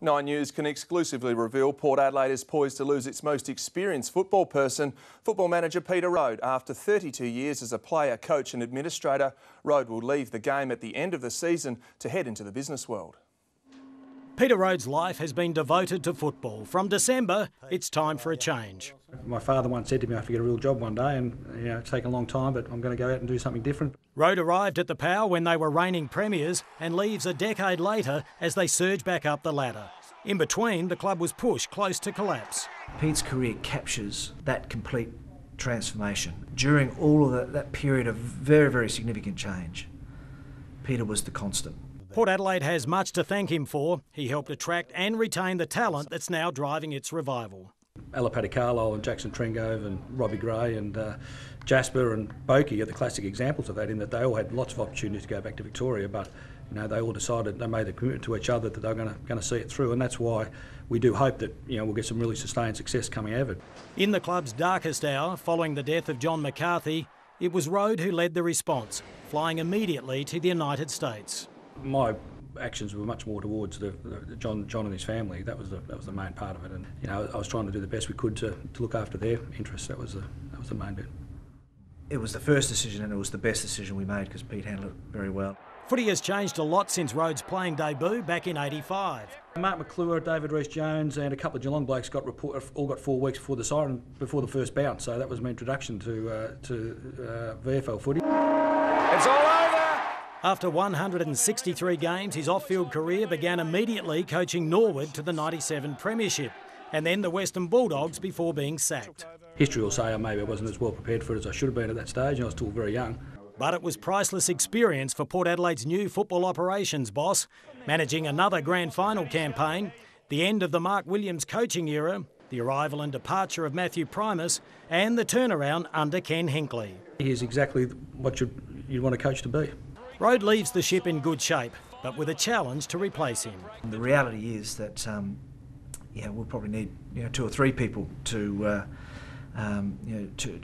Nine News can exclusively reveal Port Adelaide is poised to lose its most experienced football person, football manager Peter Rohde. After 32 years as a player, coach and administrator, Rohde will leave the game at the end of the season to head into the business world. Peter Rohde's life has been devoted to football. From December, it's time for a change. My father once said to me, I have to get a real job one day, and it's taken a long time, but I'm going to go out and do something different. Rohde arrived at the Power when they were reigning premiers and leaves a decade later as they surge back up the ladder. In between, the club was pushed close to collapse. Pete's career captures that complete transformation. During all of that period of very, very significant change, Peter was the constant. Port Adelaide has much to thank him for. He helped attract and retain the talent that's now driving its revival. Adelaide Carlisle and Jackson Trengove and Robbie Gray and Jasper and Boakey are the classic examples of that, in that they all had lots of opportunities to go back to Victoria, but they all decided, they made the commitment to each other that they were going to see it through, and that's why we do hope that we'll get some really sustained success coming out of it. In the club's darkest hour, following the death of John McCarthy, it was Rohde who led the response, flying immediately to the United States. My actions were much more towards John and his family. That was the main part of it, and I was trying to do the best we could to look after their interests. That was the main bit. It was the first decision, and it was the best decision we made because Pete handled it very well. Footy has changed a lot since Rohde's playing debut back in '85. Mark McClure, David Rees-Jones and a couple of Geelong blokes all got 4 weeks before the siren, before the first bounce, so that was my introduction to VFL footy. It's all over! After 163 games, his off-field career began immediately coaching Norwood to the '97 Premiership, and then the Western Bulldogs before being sacked. History will say maybe I wasn't as well prepared for it as I should have been at that stage, and I was still very young. But it was priceless experience for Port Adelaide's new football operations boss, managing another grand final campaign, the end of the Mark Williams coaching era, the arrival and departure of Matthew Primus, and the turnaround under Ken Hinkley. He is exactly what you'd want a coach to be. Rohde leaves the ship in good shape, but with a challenge to replace him. The reality is that we'll probably need 2 or 3 people to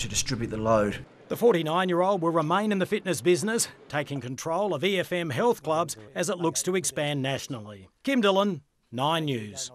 distribute the load. The 49-year-old will remain in the fitness business, taking control of EFM health clubs as it looks to expand nationally. Kim Dillon, 9 News.